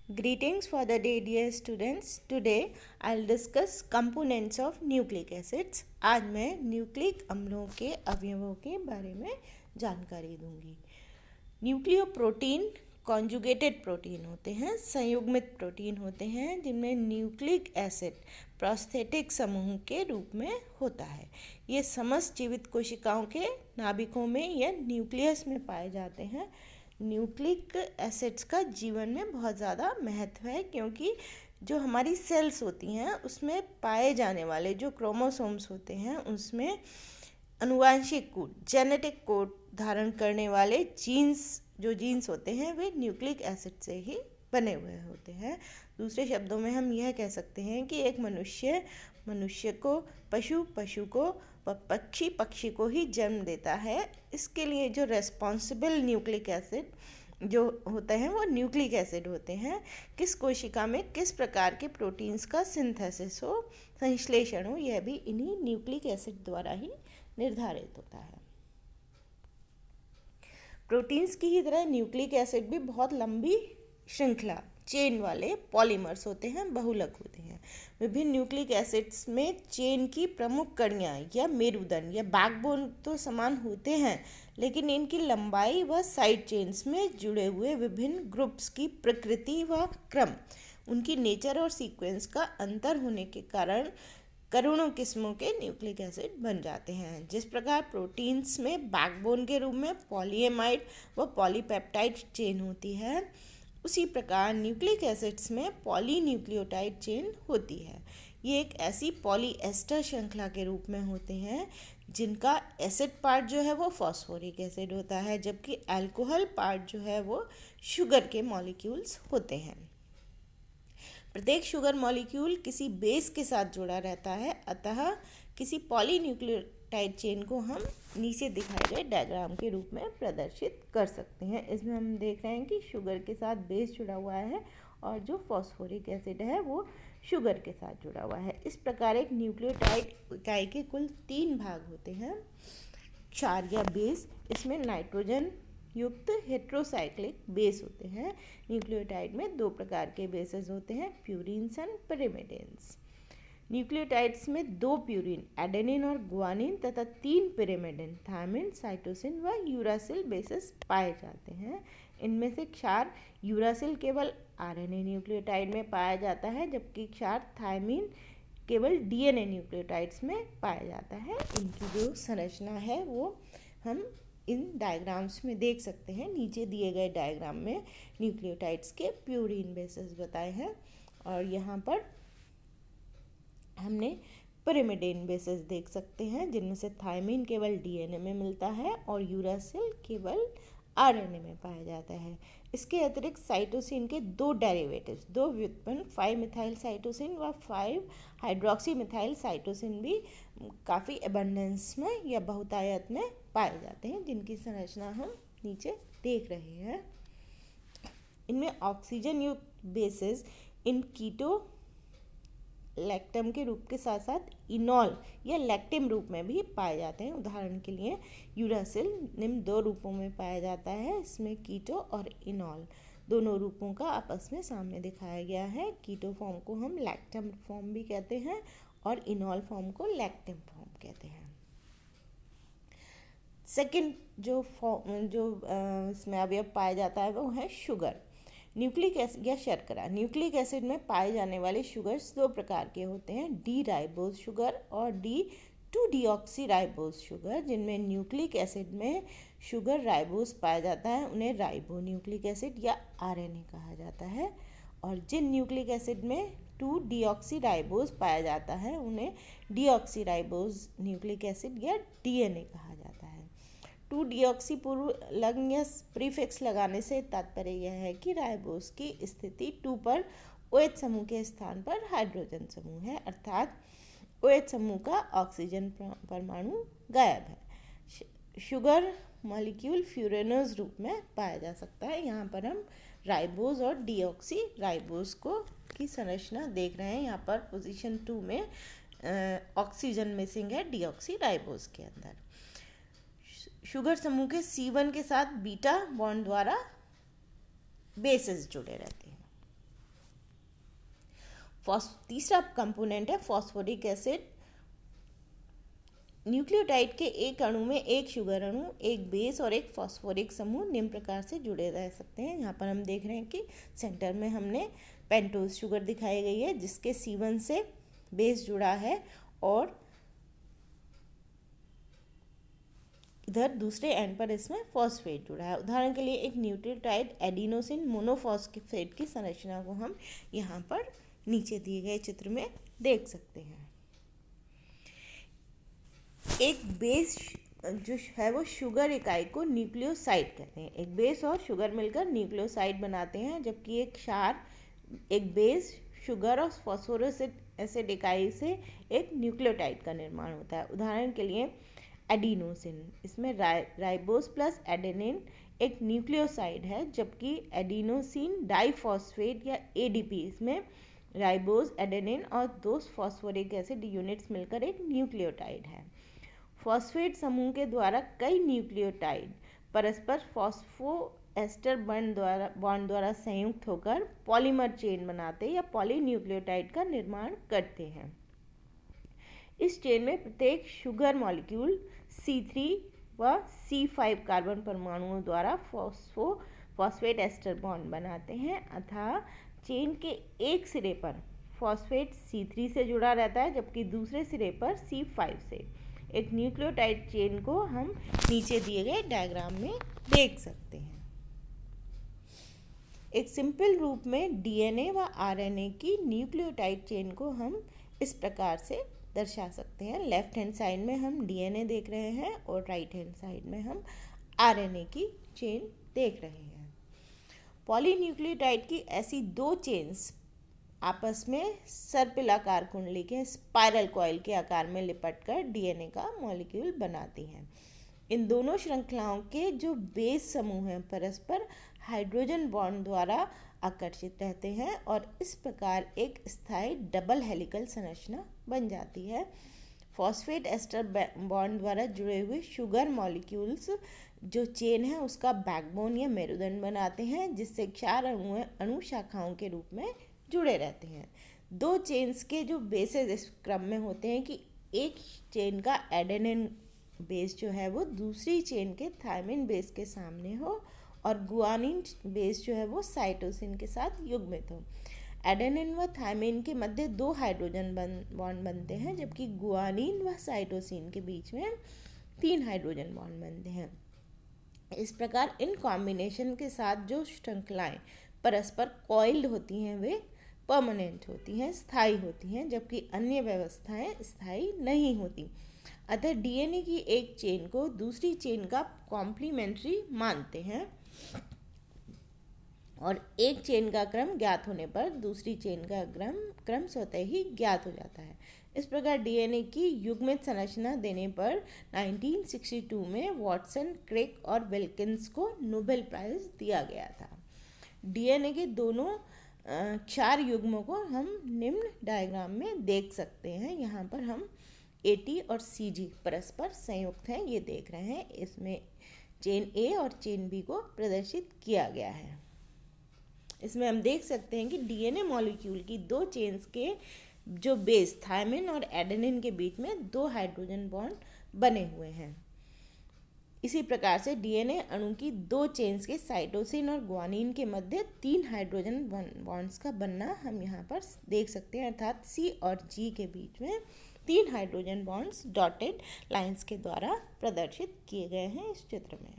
Greetings for the day, dear students. Today I'll discuss components of nucleic acids. आज मैं nucleic अम्लों के अवयवों के बारे में जानकारी दूंगी. न्यूक्लियोप्रोटीन कॉन्जुगेटेड प्रोटीन होते हैं, संयुग्मित प्रोटीन होते हैं जिनमें न्यूक्लिक एसिड प्रोस्थेटिक समूह के रूप में होता है. ये समस्त जीवित कोशिकाओं के नाभिकों में या न्यूक्लियस में पाए जाते हैं. न्यूक्लिक एसिड्स का जीवन में बहुत ज़्यादा महत्व है क्योंकि जो हमारी सेल्स होती हैं उसमें पाए जाने वाले जो क्रोमोसोम्स होते हैं उसमें अनुवांशिक कोड जेनेटिक कोड धारण करने वाले जीन्स होते हैं वे न्यूक्लिक एसिड से ही बने हुए होते हैं. दूसरे शब्दों में हम यह कह सकते हैं कि एक मनुष्य को, पशु को व पक्षी को ही जन्म देता है. इसके लिए जो रेस्पॉन्सिबल न्यूक्लिक एसिड जो होते हैं वो न्यूक्लिक एसिड होते हैं. किस कोशिका में किस प्रकार के प्रोटीन्स का सिंथेसिस हो, संश्लेषण हो, यह भी इन्हीं न्यूक्लिक एसिड द्वारा ही निर्धारित होता है. प्रोटीन्स की ही तरह न्यूक्लिक एसिड भी बहुत लंबी श्रृंखला चेन वाले पॉलीमर्स होते हैं, बहुलक होते हैं. विभिन्न न्यूक्लिक एसिड्स में चेन की प्रमुख कड़ियाँ या मेरुदंड या बैकबोन तो समान होते हैं, लेकिन इनकी लंबाई व साइड चेन्स में जुड़े हुए विभिन्न ग्रुप्स की प्रकृति व क्रम, उनकी नेचर और सीक्वेंस का अंतर होने के कारण करोड़ों किस्मों के न्यूक्लिक एसिड बन जाते हैं. जिस प्रकार प्रोटीन्स में बैकबोन के रूप में पॉलीएमाइड व पॉलीपेप्टाइड चेन होती है, उसी प्रकार न्यूक्लिक एसिड्स में पॉलीन्यूक्लियोटाइड चेन होती है. ये एक ऐसी पॉलीएस्टर श्रृंखला के रूप में होते हैं जिनका एसिड पार्ट जो है वो फॉस्फोरिक एसिड होता है, जबकि अल्कोहल पार्ट जो है वो शुगर के मॉलिक्यूल्स होते हैं. प्रत्येक शुगर मॉलिक्यूल किसी बेस के साथ जुड़ा रहता है, अतः किसी पॉलीन्यूक्लियोटाइड चेन को हम नीचे दिखाए गए डायग्राम के रूप में प्रदर्शित कर सकते हैं. इसमें हम देख रहे हैं कि शुगर के साथ बेस जुड़ा हुआ है और जो फॉस्फोरिक एसिड है वो शुगर के साथ जुड़ा हुआ है. इस प्रकार एक न्यूक्लियोटाइड इकाई के कुल 3 भाग होते हैं. क्षार या बेस, इसमें नाइट्रोजन युक्त हेट्रोसाइक्लिक बेस होते हैं. न्यूक्लियोटाइड में 2 प्रकार के बेसेस होते हैं, प्यूरिन्स एंड पिरिमिडिन्स. न्यूक्लियोटाइड्स में 2 प्यूरिन एडेनिन और गुआनिन तथा 3 पिरिमिडिन थायमिन, साइटोसिन व यूरासिल बेसेस पाए जाते हैं. इनमें से क्षार यूरासिल केवल आरएनए न्यूक्लियोटाइड में पाया जाता है, जबकि क्षार थायमिन केवल डीएनए न्यूक्लियोटाइड्स में पाया जाता है. इनकी जो संरचना है वो हम इन डायग्राम्स में देख सकते हैं. नीचे दिए गए डायग्राम में न्यूक्लियोटाइड्स के प्यूरिन बेसेस बताए हैं और यहाँ पर हमने पिरिमिडिन बेसेस देख सकते हैं जिनमें से थायमिन केवल डीएनए में मिलता है और यूरासिल केवल आरएनए में पाया जाता है. इसके अतिरिक्त साइटोसिन के 2 डेरिवेटिव्स, 2 व्युत्पन्न 5 मिथाइल साइटोसिन व 5 हाइड्रोक्सी मिथाइल साइटोसिन भी काफ़ी एबंडेंस में या बहुतायत में पाए जाते हैं, जिनकी संरचना हम नीचे देख रहे हैं. इनमें ऑक्सीजन युक्त बेसेस इन कीटो लैक्टम के रूप के साथ साथ इनॉल या लैक्टिम रूप में भी पाए जाते हैं. उदाहरण के लिए यूरासिल निम्न 2 रूपों में पाया जाता है. इसमें कीटो और इनॉल दोनों रूपों का आपस में सामने दिखाया गया है. कीटो फॉर्म को हम लैक्टम फॉर्म भी कहते हैं और इनॉल फॉर्म को लैक्टिम फॉर्म कहते हैं. सेकंड जो इसमें अवयव पाया जाता है वो है शुगर, न्यूक्लिक एसिड या शर्करा. न्यूक्लिक एसिड में पाए जाने वाले शुगर्स 2 प्रकार के होते हैं, डी राइबोज शुगर और D2-डीऑक्सी राइबोज शुगर. जिनमें न्यूक्लिक एसिड में शुगर राइबोज पाया जाता है उन्हें राइबो न्यूक्लिक एसिड या आरएनए कहा जाता है, और जिन न्यूक्लिक एसिड में 2-डीऑक्सी राइबोज पाया जाता है उन्हें डीऑक्सी राइबोज न्यूक्लिक एसिड या डीएनए कहा जाता है. 2-डीऑक्सी पूर्व लग्न या प्रीफिक्स लगाने से तात्पर्य यह है कि राइबोस की स्थिति 2 पर OH समूह के स्थान पर हाइड्रोजन समूह है, अर्थात OH समूह का ऑक्सीजन परमाणु गायब है. शुगर मॉलिक्यूल फ्यूरेनोज रूप में पाया जा सकता है. यहाँ पर हम राइबोस और डीऑक्सी राइबोस की संरचना देख रहे हैं. यहाँ पर पोजीशन 2 में ऑक्सीजन मिसिंग है डीऑक्सी राइबोस के अंदर. शुगर समूह के C1 के साथ बीटा बॉन्ड द्वारा बेसेस जुड़े रहते हैं. तीसरा कंपोनेंट है फॉस्फोरिक एसिड। न्यूक्लियोटाइड के एक अणु में एक शुगर अणु, एक बेस और एक फॉस्फोरिक समूह निम्न प्रकार से जुड़े रह सकते हैं। यहाँ पर हम देख रहे हैं कि सेंटर में हमने पेंटोज शुगर दिखाई गई है जिसके C1 से बेस जुड़ा है और इधर दूसरे एंड पर इसमें फॉस्फेट जुड़ा है। उदाहरण के लिए एक न्यूक्लियोटाइड एडिनोसिन मोनोफॉस्फेट की संरचना को हम यहाँ पर नीचे दिए गए चित्र में देख सकते हैं। एक बेस जो है वो शुगर इकाई को न्यूक्लियोसाइड कहते हैं। एक बेस और शुगर मिलकर न्यूक्लियोसाइड बनाते हैं, जबकि एक बेस शुगर और फॉस्फोरस एसिड इकाई से एक न्यूक्लियोटाइड का निर्माण होता है। उदाहरण के लिए एडिनोसिन, इसमें राइबोस प्लस एडेनिन एक न्यूक्लियोसाइड है, जबकि एडिनोसिन डाइफॉस्फेट या ADP, इसमें राइबोस, एडेनिन और 2 फॉस्फोरिक एसिड यूनिट्स मिलकर एक न्यूक्लियोटाइड है। फॉस्फेट समूह के द्वारा कई न्यूक्लियोटाइड परस्पर फॉस्फोएस्टर बॉन्ड द्वारा संयुक्त होकर पॉलीमर चेन बनाते या पॉलीन्यूक्लियोटाइड का निर्माण करते हैं। इस चेन में प्रत्येक शुगर मॉलिक्यूल C3 व C5 कार्बन परमाणुओं द्वारा फॉस्फेट एस्टर बॉन्ड बनाते हैं, अतः चेन के एक सिरे पर फॉस्फेट C3 से जुड़ा रहता है, जबकि दूसरे सिरे पर C5 से। एक न्यूक्लियोटाइड चेन को हम नीचे दिए गए डायग्राम में देख सकते हैं। एक सिंपल रूप में DNA व RNA की न्यूक्लियोटाइड चेन को हम इस प्रकार से दर्शा सकते हैं। लेफ्ट हैंड साइड में हम DNA देख रहे हैं और राइट हैंड साइड में हम RNA की चेन देख रहे हैं। पॉलीन्यूक्लियोटाइड की ऐसी 2 चेन्स आपस में सर्पिलाकार कुंडली के स्पाइरल कॉइल के आकार में लिपटकर DNA का मॉलिक्यूल बनाती हैं। इन दोनों श्रृंखलाओं के जो बेस समूह हैं परस्पर हाइड्रोजन बॉन्ड द्वारा आकर्षित रहते हैं और इस प्रकार एक स्थायी डबल हेलिकल संरचना बन जाती है। फॉस्फेट एस्टर बॉन्ड द्वारा जुड़े हुए शुगर मॉलिक्यूल्स जो चेन है उसका बैकबोन या मेरुदंड बनाते हैं, जिससे 4 अणु शाखाओं के रूप में जुड़े रहते हैं। 2 चेन्स के जो बेसेस इस क्रम में होते हैं कि एक चेन का एडेनिन बेस जो है वो दूसरी चेन के थायमिन बेस के सामने हो और गुआनिन बेस जो है वो साइटोसिन के साथ युग्मित हो। एडेनिन व थायमिन के मध्य 2 हाइड्रोजन बॉन्ड बनते हैं, जबकि गुआनिन व साइटोसिन के बीच में 3 हाइड्रोजन बॉन्ड बनते हैं। इस प्रकार इन कॉम्बिनेशन के साथ जो श्रृंखलाएं परस्पर कॉइल्ड होती हैं वे परमानेंट होती हैं, स्थायी होती हैं, जबकि अन्य व्यवस्थाएं स्थायी नहीं होती। अतः DNA की एक चेन को दूसरी चेन का कॉम्प्लीमेंट्री मानते हैं और एक चेन का क्रम ज्ञात होने पर दूसरी चेन का क्रम स्वतः ही ज्ञात हो जाता है। इस प्रकार DNA की युग्मित संरचना देने पर 1962 में वॉटसन, क्रिक और विल्किंस को नोबेल प्राइज दिया गया था। DNA के दोनों 4 युग्मों को हम निम्न डायग्राम में देख सकते हैं। यहाँ पर हम AT और CG परस्पर संयुक्त हैं, ये देख रहे हैं। इसमें चेन A और चेन B को प्रदर्शित किया गया है। इसमें हम देख सकते हैं कि DNA मॉलिक्यूल की 2 चेन्स के जो बेस थायमिन और एडेनिन के बीच में 2 हाइड्रोजन बॉन्ड बने हुए हैं। इसी प्रकार से DNA अणु की 2 चेन्स के साइटोसिन और ग्वानिन के मध्य 3 हाइड्रोजन बॉन्ड्स का बनना हम यहाँ पर देख सकते हैं, अर्थात C और G के बीच में 3 हाइड्रोजन बॉन्ड्स डॉटेड लाइंस के द्वारा प्रदर्शित किए गए हैं इस चित्र में।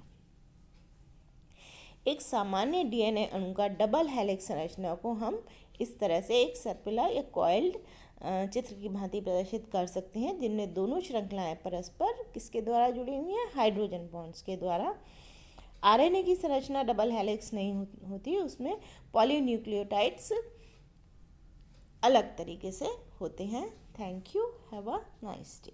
एक सामान्य DNA अणु का डबल हेलिक्स संरचना को हम इस तरह से एक सर्पिला या कॉइल्ड चित्र की भांति प्रदर्शित कर सकते हैं, जिनमें दोनों श्रृंखलाएं परस्पर किसके द्वारा जुड़ी हुई हैं, हाइड्रोजन बॉन्ड्स के द्वारा। RNA की संरचना डबल हेलिक्स नहीं होती, उसमें पॉलीन्यूक्लियोटाइड्स अलग तरीके से होते हैं। Thank you, have a nice day.